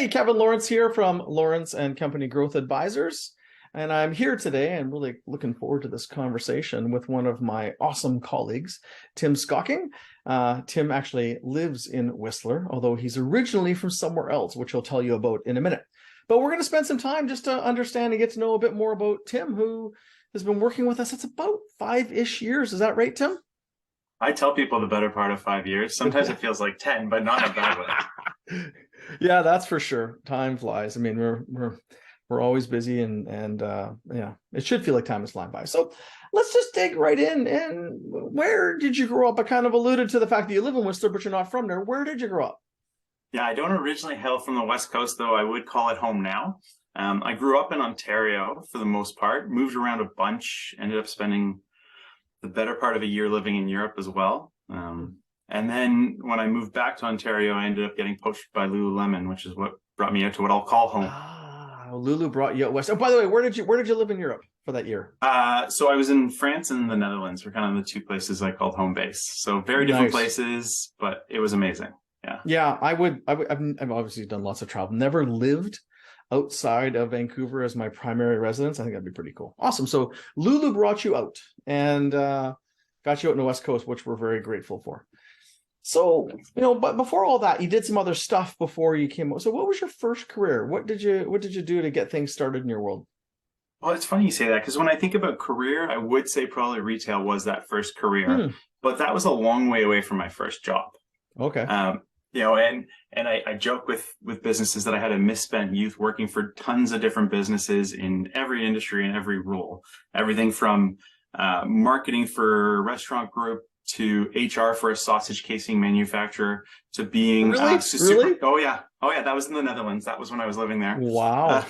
Hey, Kevin Lawrence here from Lawrence and Company Growth Advisors. And I'm here today and really looking forward to this conversation with one of my awesome colleagues, Tim Skocking. Tim actually lives in Whistler, although he's originally from somewhere else, which he'll tell you about in a minute. But we're going to spend some time just to understand and get to know a bit more about Tim, who has been working with us. It's about 5-ish years. Is that right, Tim? I tell people the better part of 5 years. Sometimes it feels like 10, but not in a bad way. Yeah, that's for sure. Time flies. I mean, we're always busy, and yeah, it should feel like time is flying by. So let's just dig right in. And where did you grow up? I kind of alluded to the fact that you live in Whistler, but you're not from there. Where did you grow up? Yeah, I don't originally hail from the West Coast, though I would call it home now. I grew up in Ontario for the most part, moved around a bunch, ended up spending the better part of a year living in Europe as well. And then when I moved back to Ontario, I ended up getting poached by Lululemon, which is what brought me out to what I'll call home. Ah, Lulu brought you out west. Oh, by the way, where did you live in Europe for that year? So I was in France and the Netherlands were kind of the two places I called home base. So very different places, but it was amazing. Yeah. Yeah, I've obviously done lots of travel. Never lived outside of Vancouver as my primary residence. I think that'd be pretty cool. Awesome. So Lulu brought you out and got you out on the West Coast, which we're very grateful for. So, but before all that, you did some other stuff before you came out. So what was your first career? What did you do to get things started in your world? Well, it's funny you say that because when I think about career, I would say probably retail was that first career, but that was a long way away from my first job. Okay. And I joke with businesses that I had a misspent youth working for tons of different businesses in every industry and every role, everything from marketing for a restaurant group to HR for a sausage casing manufacturer to being really? Oh yeah, that was in the Netherlands. That was when I was living there. Wow.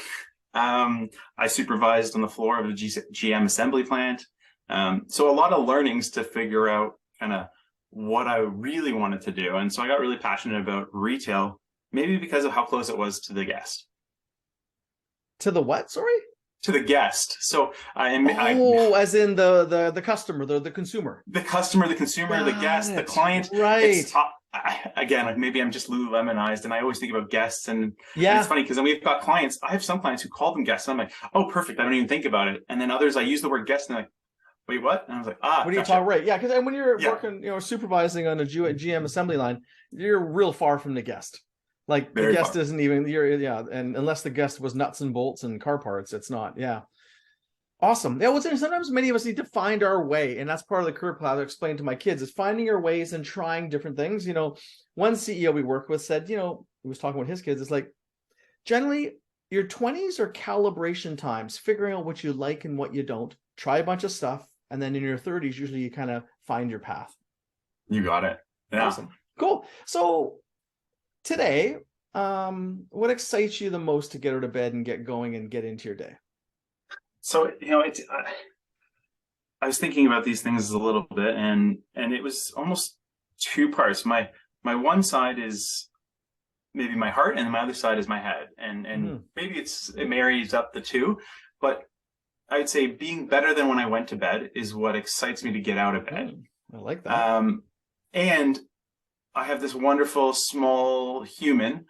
I supervised on the floor of the GM assembly plant. So a lot of learnings to figure out kind of what I really wanted to do. And so I got really passionate about retail, maybe because of how close it was to the guest. To the what? Sorry? To the guest. So as in the customer, the consumer. The customer, the consumer, the guest, the client. Right. Again, like maybe I'm just Lululemonized, and I always think about guests. And it's funny because then we've got clients. I have some clients who call them guests, and I'm like, oh, perfect. I don't even think about it. And then others, I use the word guest, and they're like, wait, what? And I was like, what are you talking? Right. Yeah. Because when you're working, supervising on a GM assembly line, you're real far from the guest. Like the guest isn't even and unless the guest was nuts and bolts and car parts, it's not. Yeah. Awesome. Yeah. Sometimes many of us need to find our way. And that's part of the career path I explained to my kids is finding your ways and trying different things. One CEO we worked with said, he was talking with his kids. It's like, generally your 20s are calibration times, figuring out what you like and what you don't. Try a bunch of stuff. And then in your 30s, usually you kind of find your path. You got it. Yeah. Awesome. Cool. So today, what excites you the most to get out of bed and get going and get into your day? So, I was thinking about these things a little bit, and it was almost two parts. My one side is maybe my heart, and my other side is my head. And maybe it marries up the two, but I'd say being better than when I went to bed is what excites me to get out of bed. I like that. And I have this wonderful small human,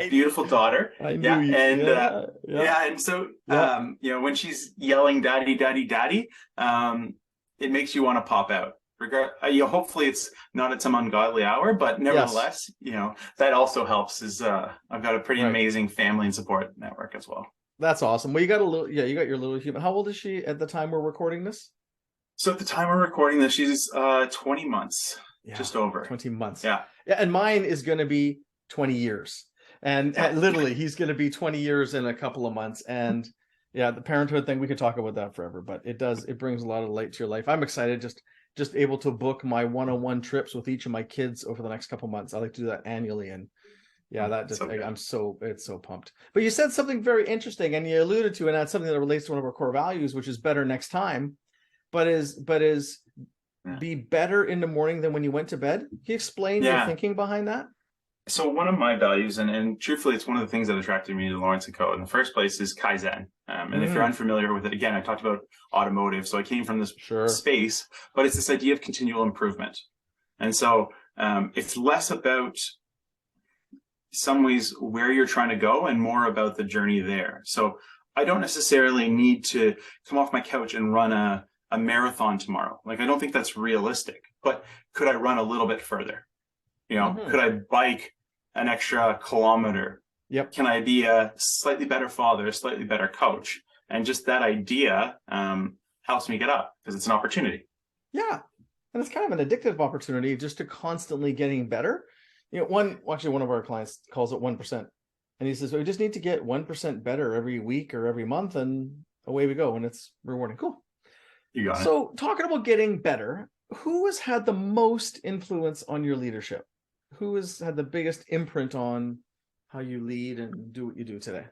beautiful daughter. I knew you. And so when she's yelling "daddy, daddy, daddy," it makes you want to pop out. Hopefully it's not at some ungodly hour, but nevertheless, that also helps. I've got a pretty amazing family and support network as well. That's awesome. Well, you got your little human. How old is she at the time we're recording this? So at the time we're recording this, she's 20 months, just over 20 months. Yeah. And mine is going to be 20 years. And literally he's going to be 20 years in a couple of months. And the parenthood thing, we could talk about that forever, but it brings a lot of light to your life. I'm excited just able to book my one-on-one trips with each of my kids over the next couple of months. I like to do that annually. And it's so pumped. But you said something very interesting, and you alluded to, and that's something that relates to one of our core values, which is better next time, but is be better in the morning than when you went to bed. Can you explain your thinking behind that? So one of my values, and truthfully, it's one of the things that attracted me to Lawrence & Co. in the first place, is Kaizen. And if you're unfamiliar with it, again, I talked about automotive, so I came from this space, but it's this idea of continual improvement. And so it's less about some ways where you're trying to go and more about the journey there. So I don't necessarily need to come off my couch and run a marathon tomorrow. Like, I don't think that's realistic, but could I run a little bit further? Could I bike an extra kilometer? Yep. Can I be a slightly better father, a slightly better coach? And just that idea helps me get up because it's an opportunity. Yeah. And it's kind of an addictive opportunity just to constantly getting better. One of our clients calls it 1%. And he says, we just need to get 1% better every week or every month, and away we go. And it's rewarding. Cool. You got it. So talking about getting better, who has had the most influence on your leadership? Who has had the biggest imprint on how you lead and do what you do today?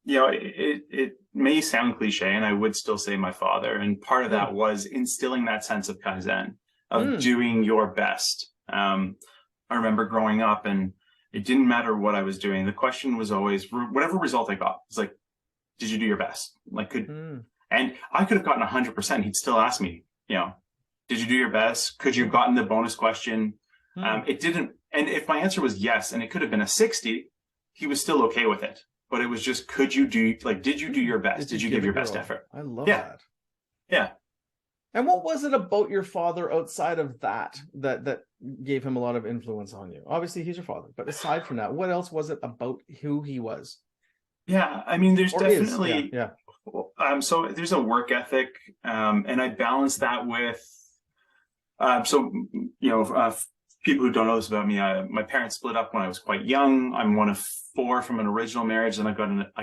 It may sound cliche, and I would still say my father. And part of that was instilling that sense of Kaizen, of doing your best. I remember growing up, and it didn't matter what I was doing. The question was always, whatever result I got, it's like, did you do your best? Like, and I could have gotten 100%. He'd still ask me, did you do your best? Could you have gotten the bonus question? It didn't. And if my answer was yes, and it could have been a 60, he was still okay with it. But it was just, did you do your best? Did you give your best effort? I love that. Yeah. And what was it about your father outside of that gave him a lot of influence on you? Obviously, he's your father, but aside from that, what else was it about who he was? Yeah, I mean, there's definitely, yeah. So there's a work ethic, and I balance that with, people who don't know this about me, my parents split up when I was quite young. I'm one of 4 from an original marriage, and I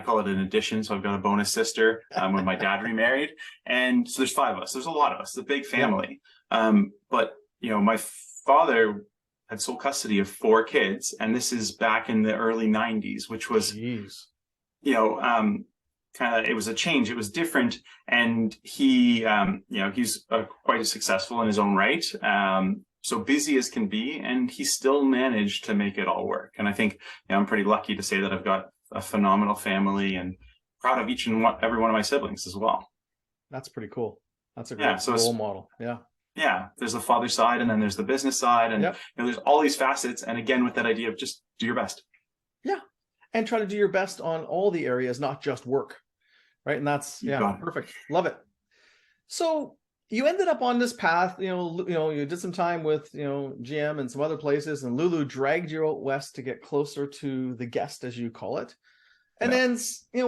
call it an addition. So I've got a bonus sister when my dad remarried. And so there's 5 of us. There's a lot of us. It's a big family. But my father had sole custody of 4 kids. And this is back in the early 90s, which was, it was a change. It was different. And he, he's quite successful in his own right. So busy as can be, and he still managed to make it all work. And I think I'm pretty lucky to say that I've got a phenomenal family, and proud of each and every one of my siblings as well. That's pretty cool. That's a great role model. Yeah. Yeah. There's the father side, and then there's the business side, and there's all these facets. And again, with that idea of just do your best. Yeah. And try to do your best on all the areas, not just work. Right. And that's perfect. Love it. So you ended up on this path, you did some time with, GM and some other places, and Lulu dragged you out west to get closer to the guest, as you call it. And then,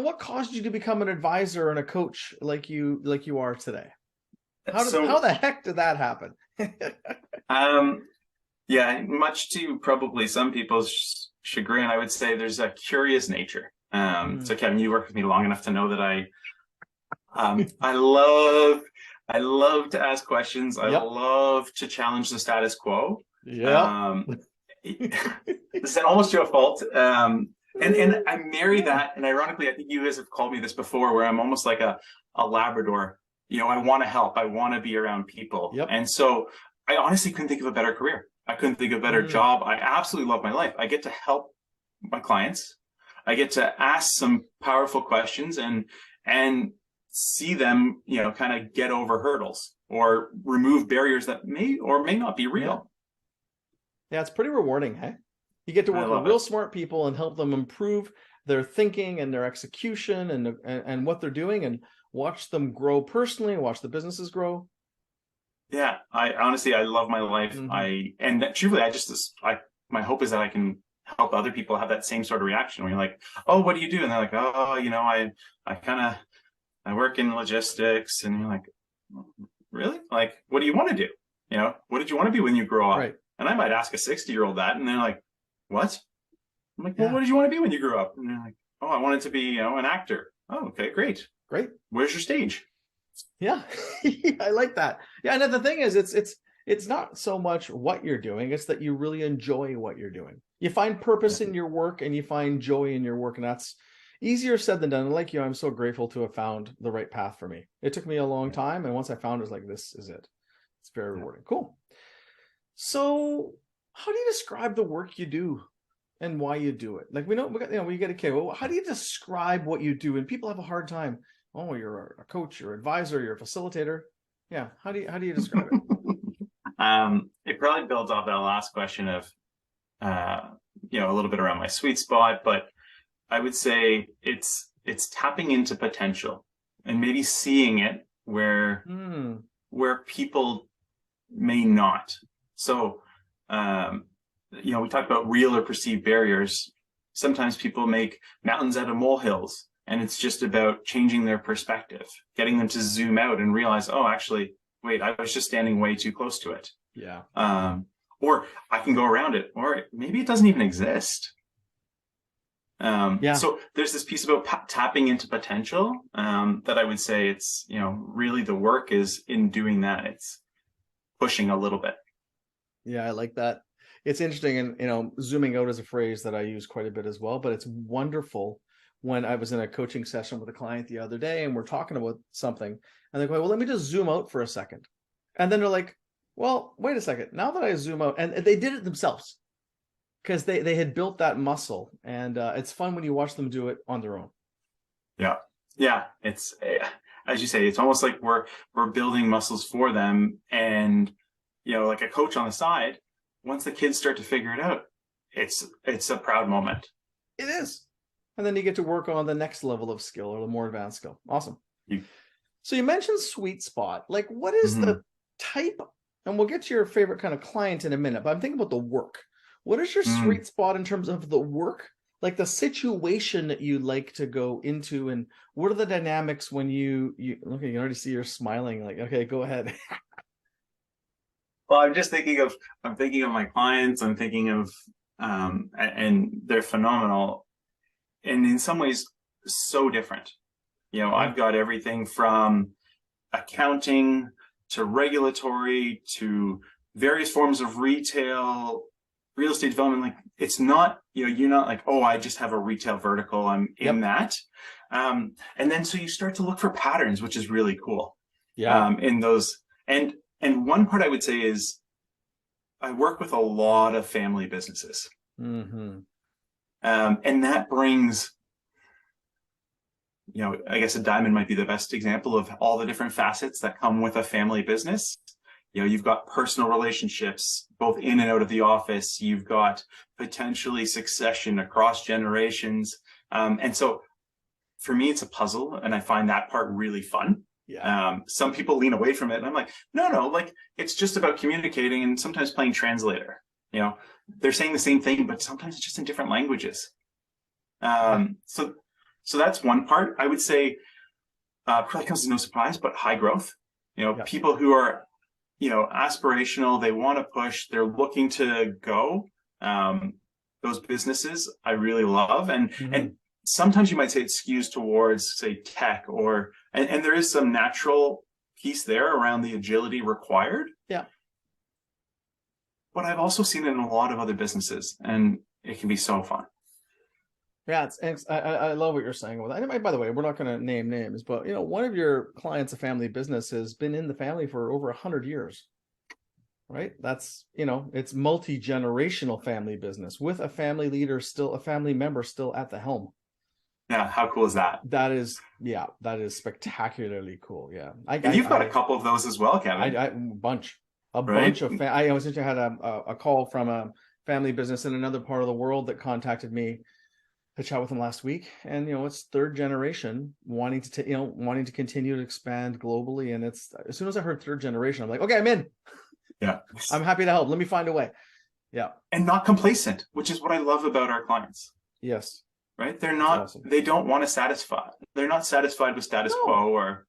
what caused you to become an advisor and a coach like you are today? How the heck did that happen? Much to probably some people's chagrin, I would say there's a curious nature. So Kevin, you worked with me long enough to know that I love to ask questions. I love to challenge the status quo. Yeah. This is almost to a fault. And I marry that. And ironically, I think you guys have called me this before, where I'm almost like a Labrador. I want to help. I want to be around people. Yep. And so I honestly couldn't think of a better career. I couldn't think of a better job. I absolutely love my life. I get to help my clients. I get to ask some powerful questions and see them, kind of get over hurdles or remove barriers that may or may not be real. Yeah, it's pretty rewarding, hey? You get to work with real smart people and help them improve their thinking and their execution and what they're doing, and watch them grow personally and watch the businesses grow. Yeah, I love my life. My hope is that I can help other people have that same sort of reaction where you're like, oh, what do you do? And they're like, oh, I work in logistics. And you're like, really? Like, what do you want to do? What did you want to be when you grow up? Right. And I might ask a 60-year-old that, and they're like, what? I'm like, well, what did you want to be when you grew up? And they're like, oh, I wanted to be, an actor. Oh, okay, great. Where's your stage? Yeah, I like that. Yeah, and the thing is, it's not so much what you're doing; it's that you really enjoy what you're doing. You find purpose in your work, and you find joy in your work, and that's easier said than done. And like you, I'm so grateful to have found the right path for me. It took me a long time, and once I found it, was like, this is it. It's very rewarding. Cool. So, how do you describe the work you do and why you do it? Like, we get a kid. Well, how do you describe what you do? And people have a hard time. Oh, you're a coach, you're an advisor, you're a facilitator. Yeah. How do you describe it? It probably builds off that last question of, a little bit around my sweet spot, but I would say it's tapping into potential and maybe seeing it where people may not. So, we talked about real or perceived barriers. Sometimes people make mountains out of molehills, and it's just about changing their perspective, getting them to zoom out and realize, oh, actually, wait, I was just standing way too close to it. Yeah. Or I can go around it, or maybe it doesn't even exist. So there's this piece about tapping into potential that I would say it's, really the work is in doing that. It's pushing a little bit. Yeah, I like that. It's interesting. And, zooming out is a phrase that I use quite a bit as well, but it's wonderful. When I was in a coaching session with a client the other day and we're talking about something and they're going, well, let me just zoom out for a second. And then they're like, well, wait a second. Now that I zoom out, and they did it themselves because they had built that muscle, and it's fun when you watch them do it on their own. Yeah. Yeah. It's, as you say, it's almost like we're building muscles for them. And, like a coach on the side, once the kids start to figure it out, it's a proud moment. It is. And then you get to work on the next level of skill or the more advanced skill. Awesome. So you mentioned sweet spot. Like, what is the type, and we'll get to your favorite kind of client in a minute, but I'm thinking about the work. What is your sweet spot in terms of the work? Like the situation that you like to go into, and what are the dynamics when you look, you can already see you're smiling, like, okay, go ahead. Well, I'm thinking of my clients. I'm thinking of, and they're phenomenal. And in some ways, so different. I've got everything from accounting to regulatory to various forms of retail, real estate development. Like, it's not, you're not like, oh, I just have a retail vertical. I'm in that. And then so you start to look for patterns, which is really cool. Yeah. In those. And one part I would say is I work with a lot of family businesses. Mm-hmm. And that brings, I guess a diamond might be the best example of all the different facets that come with a family business. You've got personal relationships, both in and out of the office. You've got potentially succession across generations. And so for me, it's a puzzle, and I find that part really fun. Yeah. Some people lean away from it, and I'm like, no, like, it's just about communicating and sometimes playing translator. They're saying the same thing, but sometimes it's just in different languages. So that's one part. I would say, probably comes as no surprise, but high growth. People who are, aspirational, they want to push, they're looking to go. Those businesses I really love. And sometimes you might say it skews towards, say, tech and there is some natural piece there around the agility required. Yeah. But I've also seen it in a lot of other businesses, and it can be so fun. Yeah, I love what you're saying with that. And by the way, we're not going to name names, but one of your clients, a family business, has been in the family for over 100 years, right? That's it's multi-generational family business with a family leader a family member still at the helm. Yeah, how cool is that? That is spectacularly cool. Yeah, you've got a couple of those as well, Kevin. A bunch of I was just had a call from a family business in another part of the world that contacted me to chat with them last week, and it's third generation wanting to continue to expand globally. And it's, as soon as I heard third generation, I'm like, okay, I'm in. Yeah, I'm happy to help. Let me find a way. Yeah, and not complacent, which is what I love about our clients. Yes, right. They're not. Awesome. They don't want to satisfy. They're not satisfied with status quo or.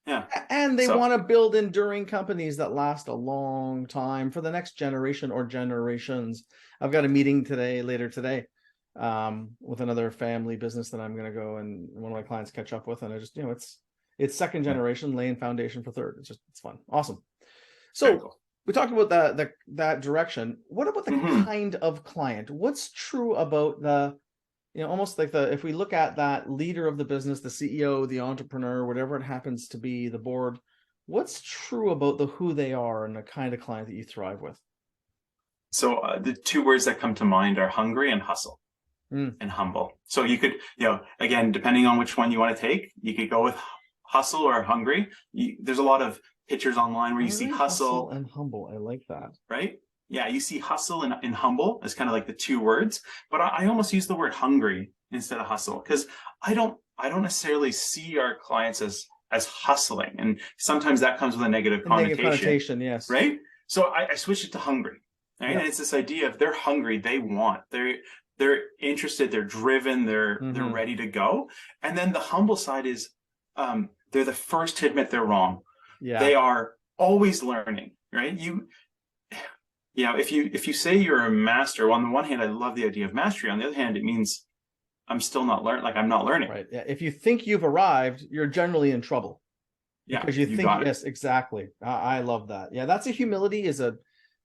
Yeah, and they want to build enduring companies that last a long time for the next generation or generations. I've got a meeting later today. With another family business that I'm going to go and one of my clients catch up with, and I just it's second generation laying foundation for third. It's fun. Awesome. So cool. We talked about that direction. What about the kind of client? What's true about the almost like if we look at that leader of the business, the CEO, the entrepreneur, whatever it happens to be, the board, what's true about who they are and the kind of client that you thrive with? So the two words that come to mind are hungry and hustle. And humble. So you could, again, depending on which one you want to take, you could go with hustle or hungry. There's a lot of pictures online where you see hustle and humble. I like that. Right? Yeah, you see hustle and humble as kind of like the two words, but I almost use the word hungry instead of hustle, because I don't necessarily see our clients as hustling, and sometimes that comes with a negative A negative connotation, connotation, yes. right? So I switch it to hungry, right? Yep. And it's this idea of they're hungry, they want, they're interested, they're driven, they're ready to go. And then the humble side is they're the first to admit they're wrong. Yeah. They are always learning, right? If you say you're a master, well, on the one hand, I love the idea of mastery. On the other hand, it means I'm still not learning, like I'm not learning. Right. Yeah. If you think you've arrived, you're generally in trouble. Yeah. Because you think, yes, exactly. I love that. Yeah, that's a humility is a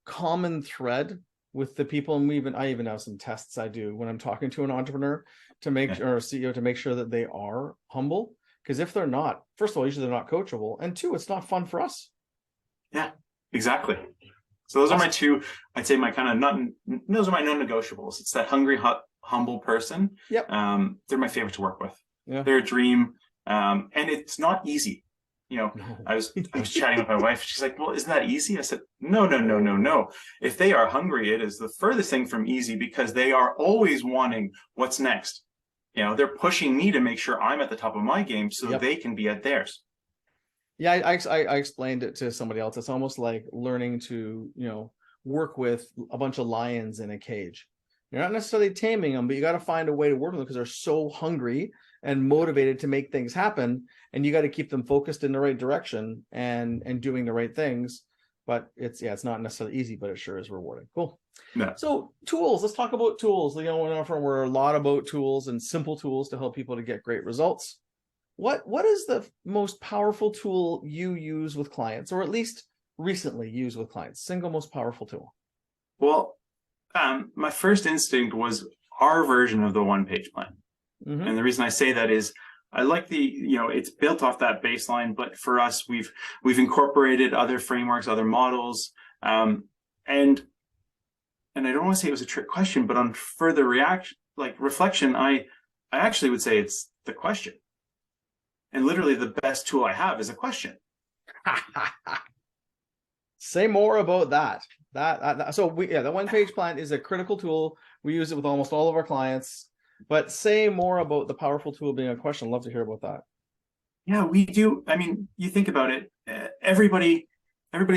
common thread with the people. And I even have some tests I do when I'm talking to an entrepreneur to make or a CEO to make sure that they are humble. Because if they're not, first of all, usually they're not coachable. And two, it's not fun for us. Yeah, exactly. So those are my two, I'd say my kind of those are my non-negotiables. It's that hungry, humble person. Yep. They're my favorite to work with. Yeah. They're a dream. And it's not easy. I was chatting with my wife. She's like, well, isn't that easy? I said, no. If they are hungry, it is the furthest thing from easy, because they are always wanting what's next. They're pushing me to make sure I'm at the top of my game so they can be at theirs. Yeah, I explained it to somebody else. It's almost like learning to, work with a bunch of lions in a cage. You're not necessarily taming them, but you got to find a way to work with them because they're so hungry and motivated to make things happen. And you got to keep them focused in the right direction and doing the right things. But it's not necessarily easy, but it sure is rewarding. Cool. Yeah. So tools, let's talk about tools. We're a lot about tools and simple tools to help people to get great results. What is the most powerful tool you use with clients, or at least recently use with clients? Single most powerful tool? Well, my first instinct was our version of the one-page plan. And the reason I say that is I like it's built off that baseline, but for us, we've incorporated other frameworks, other models. And I don't want to say it was a trick question, but on further reflection, I actually would say it's the question. And literally the best tool I have is a question. Say more about that. The one-page plan is a critical tool. We use it with almost all of our clients, but say more about the powerful tool being a question. I'd love to hear about that. Yeah, we do. I mean, you think about it, everybody's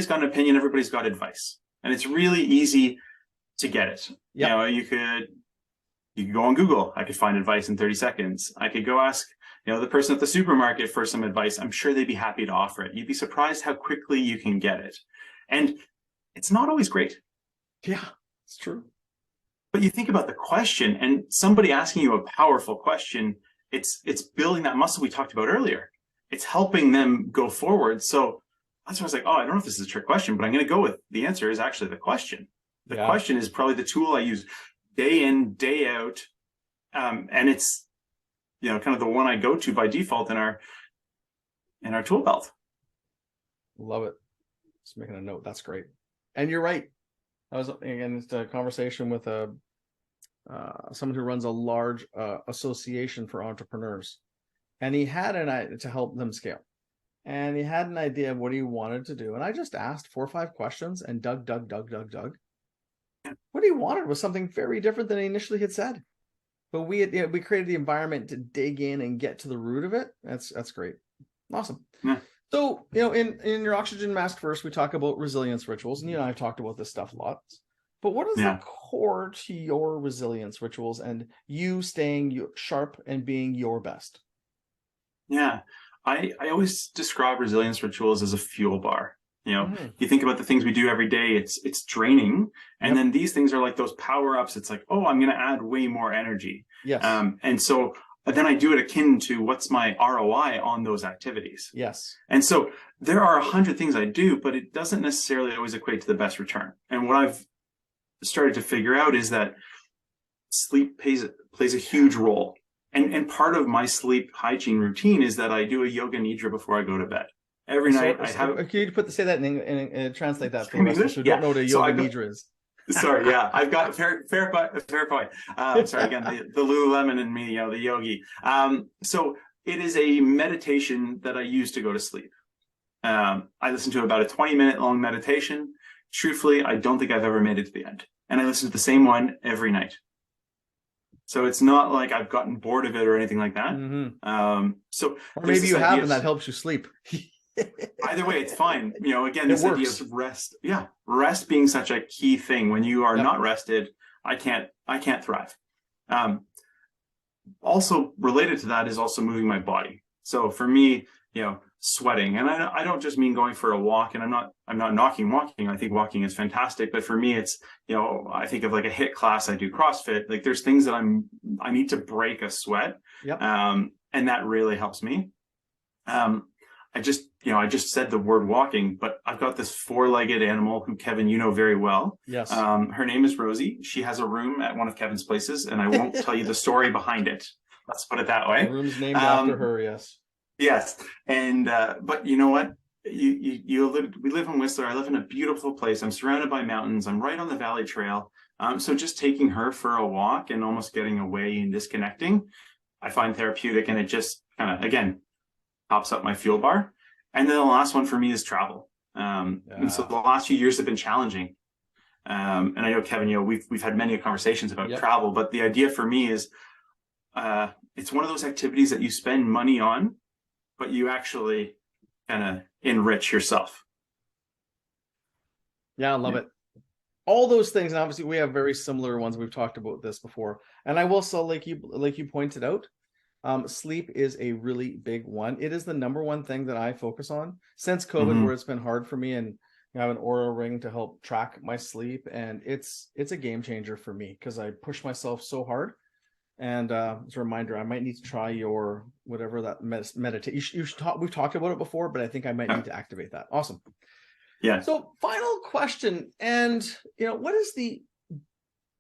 got an opinion, everybody's got advice, and it's really easy to get it. Yep. You could go on Google. I could find advice in 30 seconds. I could go ask the person at the supermarket for some advice. I'm sure they'd be happy to offer it. You'd be surprised how quickly you can get it. And it's not always great. Yeah, it's true. But you think about the question, and somebody asking you a powerful question, it's building that muscle we talked about earlier. It's helping them go forward. So that's why I was like, I don't know if this is a trick question, but I'm going to go with the answer is actually the question. The question is probably the tool I use day in, day out. And it's, kind of the one I go to by default in our tool belt. Love it. Just making a note. That's great. And you're right. I was again just a conversation with someone who runs a large association for entrepreneurs, and he had an idea to help them scale, and he had an idea of what he wanted to do. And I just asked 4 or 5 questions and dug. What he wanted was something very different than he initially had said. But we created the environment to dig in and get to the root of it. That's great. Awesome. Yeah. So, in your Oxygen Mask First, we talk about resilience rituals, and I've talked about this stuff a lot. But what is the core to your resilience rituals and you staying sharp and being your best? Yeah, I always describe resilience rituals as a fuel bar. You think about the things we do every day, it's draining. And then these things are like those power-ups. It's like, I'm going to add way more energy. Yes. And so then I do it akin to what's my ROI on those activities. Yes. And so there are 100 things I do, but it doesn't necessarily always equate to the best return. And what I've started to figure out is that sleep plays a huge role. And part of my sleep hygiene routine is that I do a yoga nidra before I go to bed. Every night I have. Can you say that and translate that for the rest of us who don't know what a yoga nidra is? Sorry, yeah, I've got fair point. Sorry again, the Lululemon and me, the yogi. So it is a meditation that I use to go to sleep. I listen to about a 20-minute long meditation truthfully, I don't think I've ever made it to the end. And I listen to the same one every night. So it's not like I've gotten bored of it or anything like that. So or maybe you have, and that helps you sleep. Either way, it's fine. You know, again, this idea of rest. Yeah. Rest being such a key thing. When you are not rested, I can't thrive. Also related to that is also moving my body. So for me, you know, sweating, and I don't just mean going for a walk, and I'm not knocking walking. I think walking is fantastic, but for me, it's, you know, I think of like a HIIT class. I do CrossFit. Like there's things that I need to break a sweat. And that really helps me. I just said the word walking, but I've got this 4-legged animal who, Kevin, you know very well. Yes. Her name is Rosie. She has a room at one of Kevin's places, and I won't tell you the story behind it. Let's put it that way. The room's named after her. Yes. Yes. And, but you know what? We live in Whistler. I live in a beautiful place. I'm surrounded by mountains. I'm right on the Valley Trail. So just taking her for a walk and almost getting away and disconnecting, I find therapeutic, and it just kind of, again, pops up my fuel bar. And then the last one for me is travel. And so the last few years have been challenging. And I know, Kevin, you know, we've had many conversations about travel, but the idea for me is, it's one of those activities that you spend money on, but you actually kind of enrich yourself. Yeah, I love it. All those things, and obviously we have very similar ones. We've talked about this before, and I will say, like you pointed out, sleep is a really big one. It is the number one thing that I focus on since COVID, where it's been hard for me, and I have an Oura ring to help track my sleep, and it's a game changer for me because I push myself so hard. And as a reminder, I might need to try your whatever that meditation. We've talked about it before, but I think I might need to activate that. Awesome. Yeah. So final question, and you know, what is the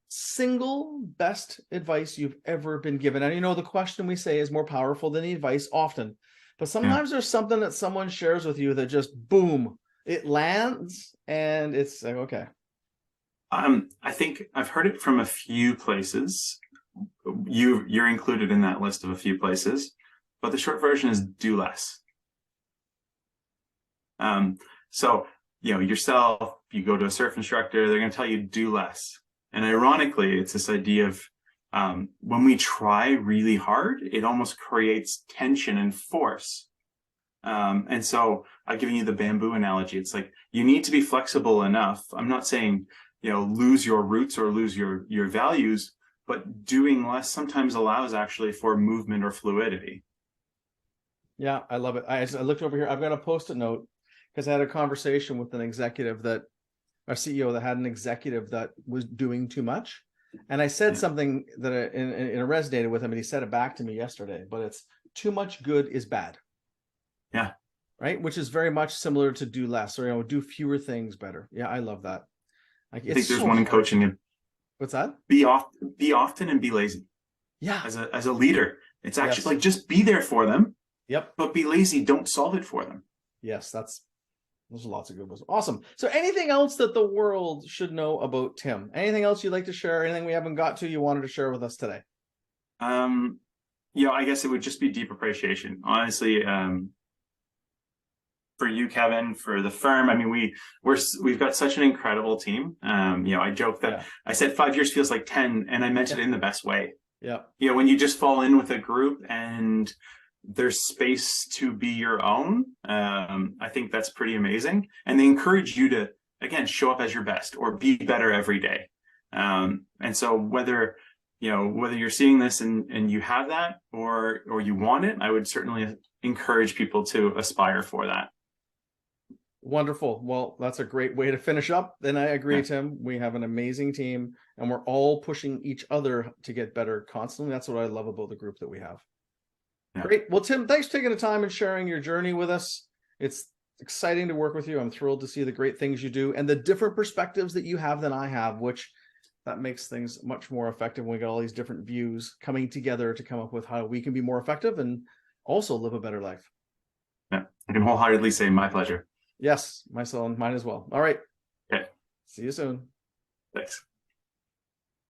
single best advice you've ever been given? And you know, the question we say is more powerful than the advice often, but sometimes there's something that someone shares with you that just boom, it lands, and it's like, okay. I think I've heard it from a few places. You're included in that list of a few places, but the short version is do less. So, you know, yourself, you go to a surf instructor, they're going to tell you do less. And ironically, it's this idea of when we try really hard, it almost creates tension and force. And so I've given you the bamboo analogy. It's like, you need to be flexible enough. I'm not saying, you know, lose your roots or lose your values, but doing less sometimes allows actually for movement or fluidity. Yeah, I love it. I looked over here. I've got a Post-it note because I had a conversation with an executive our CEO that had an executive that was doing too much. And I said something that it resonated with him, and he said it back to me yesterday, but it's too much good is bad. Yeah. Right. Which is very much similar to do less, or, you know, do fewer things better. Yeah. I love that. Like, I think there's one in coaching. What's that? Be often and be lazy. Yeah. As a leader, it's actually like, just be there for them. Yep. But be lazy. Don't solve it for them. Yes. Those are lots of good ones. Awesome. So anything else that the world should know about Tim? Anything else you'd like to share? Anything we haven't got to you wanted to share with us today? You know, I guess it would just be deep appreciation. Honestly, for you, Kevin, for the firm. I mean, we've got such an incredible team. You know, I joke that I said 5 years feels like 10, and I meant it in the best way. Yeah. You know, when you just fall in with a group and there's space to be your own, I think that's pretty amazing. And they encourage you to, again, show up as your best or be better every day. And so whether you're seeing this and you have that or you want it, I would certainly encourage people to aspire for that. Wonderful. Well, that's a great way to finish up. Then I agree, Tim. We have an amazing team, and we're all pushing each other to get better constantly. That's what I love about the group that we have. Yeah. Great. Well, Tim, thanks for taking the time and sharing your journey with us. It's exciting to work with you. I'm thrilled to see the great things you do and the different perspectives that you have than I have, which that makes things much more effective when we got all these different views coming together to come up with how we can be more effective and also live a better life. Yeah, I can wholeheartedly say my pleasure. Yes, myself and mine as well. All right. Okay. See you soon. Thanks.